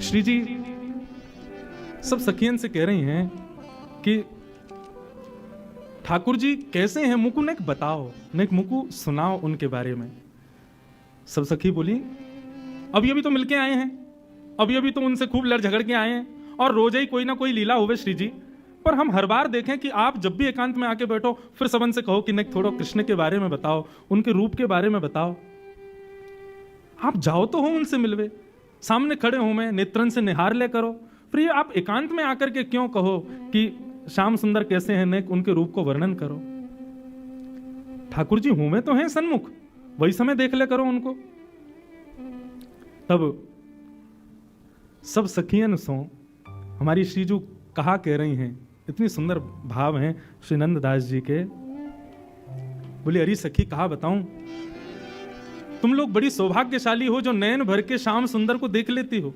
श्री जी सब सखियन से कह रही हैं कि ठाकुर जी कैसे हैं, मुकु ने बताओ, ने मुकु सुनाओ उनके बारे में। सब सखी बोली अभी अभी तो मिलके आए हैं, अभी अभी तो उनसे खूब लड़ झगड़ के आए हैं, और रोज ही कोई ना कोई लीला होवे श्री जी। पर हम हर बार देखें कि आप जब भी एकांत में आके बैठो फिर सबन से कहो कि नहीं थोड़ा कृष्ण के बारे में बताओ, उनके रूप के बारे में बताओ। आप जाओ तो हो उनसे मिलवे, सामने खड़े हो, मैं नेत्रन से निहार ले करो। फिर ये आप एकांत में आकर के क्यों कहो कि श्याम सुंदर कैसे हैं, ने उनके रूप को वर्णन करो। ठाकुर जी हूं तो हैं सन्मुख, वही समय देख ले करो उनको। तब सब सखियन सो हमारी श्रीजू कहा कह रही हैं, इतनी सुंदर भाव हैं श्री नंददास जी के। बोले अरे सखी कहा बताऊं, तुम लोग बड़ी सौभाग्यशाली हो जो नयन भर के श्याम सुंदर को देख लेती हो,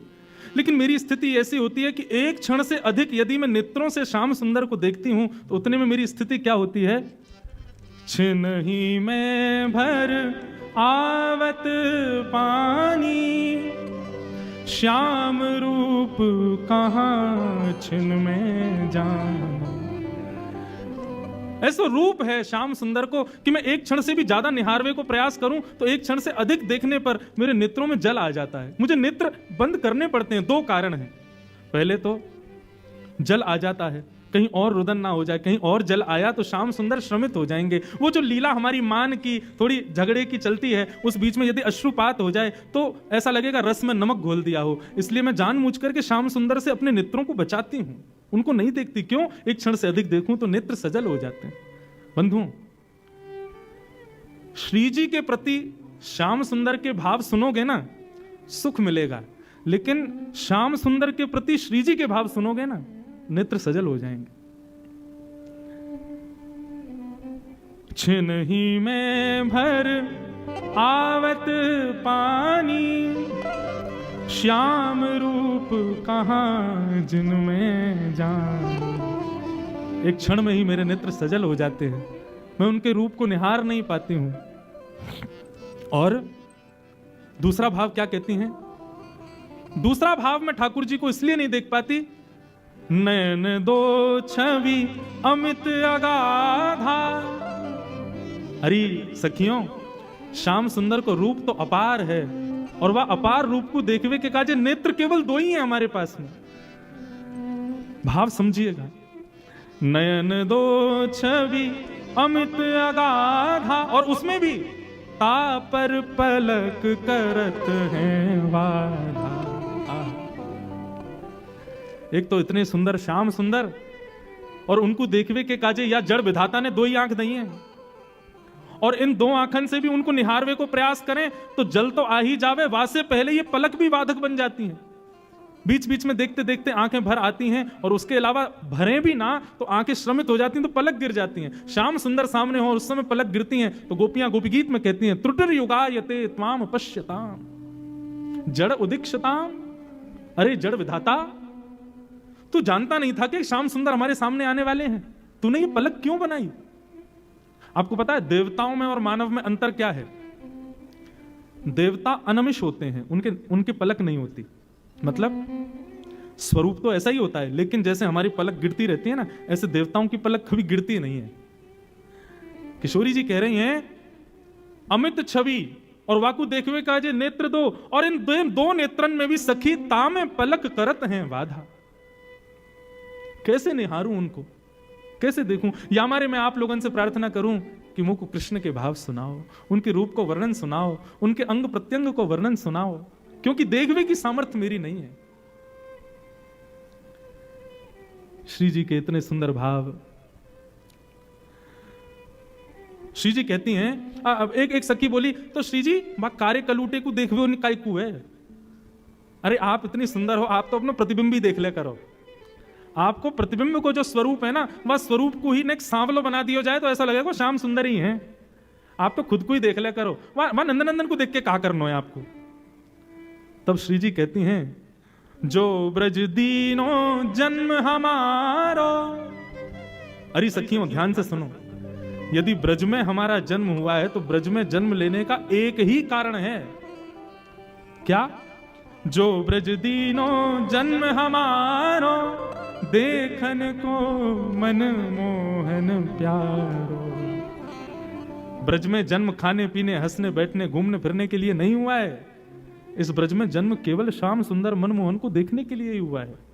लेकिन मेरी स्थिति ऐसी होती है कि एक क्षण से अधिक यदि मैं नेत्रों से श्याम सुंदर को देखती हूं तो उतने में मेरी स्थिति क्या होती है, छिन ही में भर आवत पानी, श्याम रूप कहां छिन में जान। ऐसा रूप है श्याम सुंदर को कि मैं एक क्षण से भी ज्यादा निहारवे को प्रयास करूं तो एक क्षण से अधिक देखने पर मेरे नेत्रों में जल आ जाता है। मुझे नेत्र बंद करने पड़ते हैं, दो कारण हैं। पहले तो जल आ जाता है, कहीं और रुदन ना हो जाए, कहीं और जल आया तो श्याम सुंदर श्रमित हो जाएंगे। वो जो लीला हमारी मान की थोड़ी झगड़े की चलती है, उस बीच में यदि अश्रुपात हो जाए तो ऐसा लगेगा रस में नमक घोल दिया हो। इसलिए मैं जानबूझ करके श्याम सुंदर से अपने नेत्रों को बचाती हूं, उनको नहीं देखती। क्यों? एक क्षण से अधिक देखूं तो नेत्र सजल हो जाते हैं। बंधुओं, श्री जी के प्रति श्याम सुंदर के भाव सुनोगे ना, सुख मिलेगा, लेकिन श्याम सुंदर के प्रति श्री जी के भाव सुनोगे ना, नेत्र सजल हो जाएंगे। छिन ही में भर आवत पानी, श्याम रूप कहां जिनमें जान। एक क्षण में ही मेरे नेत्र सजल हो जाते हैं, मैं उनके रूप को निहार नहीं पाती हूं। और दूसरा भाव क्या कहती हैं? दूसरा भाव मैं ठाकुर जी को इसलिए नहीं देख पाती, नयन दो छवि अमित अगाधा। अरे सखियों, श्याम सुंदर को रूप तो अपार है, और वह अपार रूप को देखवे के काजे नेत्र केवल दो ही हैं हमारे पास में। भाव समझिएगा, नयन दो छवि अमित अगाधा, और उसमें भी तापर पलक करत हैं वाधा। एक तो इतने सुंदर श्याम सुंदर, और उनको देखवे के काजे या जड़ विधाता ने दो ही आंख दी है, और इन दो आंखन से भी उनको निहारवे को प्रयास करें तो जल तो आ ही जावे, वासे पहले ये पलक भी बाधक बन जाती हैं। बीच बीच में देखते देखते आंखें भर आती हैं, और उसके अलावा भरें भी ना तो आंखें श्रमित हो जाती हैं, तो पलक गिर जाती हैं। श्याम सुंदर सामने हो उस समय पलक गिरती हैं, तो गोपियां गोपी गीत में कहती हैं, त्रुटिर युगायते त्वाम पश्यताम जड़ उदीक्षताम। अरे जड़ विधाता, तू जानता नहीं था कि श्याम सुंदर हमारे सामने आने वाले हैं, तूने ये पलक क्यों बनाई? आपको पता है देवताओं में और मानव में अंतर क्या है? देवता अनमिष होते हैं, उनके पलक नहीं होती, मतलब स्वरूप तो ऐसा ही होता है, लेकिन जैसे हमारी पलक गिरती रहती है ना, ऐसे देवताओं की पलक कभी गिरती नहीं है। किशोरी जी कह रही हैं, अमित छवि और वाकु देखवे का जे नेत्र दो, और इन दो नेत्रन में भी सखी तामे पलक करत हैं बाधा। कैसे निहारूं उनको, कैसे देखूं? या हमारे मैं आप लोगों से प्रार्थना करूं कि मुझको कृष्ण के भाव सुनाओ, उनके रूप को वर्णन सुनाओ, उनके अंग प्रत्यंग को वर्णन सुनाओ, क्योंकि देखवे की सामर्थ्य मेरी नहीं है। श्री जी के इतने सुंदर भाव। श्री जी कहती हैं, अब एक सखी बोली, तो श्री जी कार्य कलूटे को देखवे उन काय को है। अरे आप इतनी सुंदर हो, आप तो अपना प्रतिबिंब ही देख ले करो। आपको प्रतिबिंब को जो स्वरूप है ना, वह स्वरूप को ही नेक्स्ट सांवलो बना दिया जाए तो ऐसा लगेगा श्याम सुंदर ही है। आप तो खुद को ही देख ले करो, वह नंदनंदन को देख के क्या करना है आपको? तब श्री जी कहती हैं, जो ब्रज दीनो जन्म हमारो। अरे सखियों ध्यान से सुनो, यदि ब्रज में हमारा जन्म हुआ है तो ब्रज में जन्म लेने का एक ही कारण है। क्या? जो ब्रज दीनो जन्म हमारो, देखन को मन मोहन प्यारो। ब्रज में जन्म खाने पीने हंसने बैठने घूमने फिरने के लिए नहीं हुआ है। इस ब्रज में जन्म केवल श्याम सुंदर मनमोहन को देखने के लिए ही हुआ है।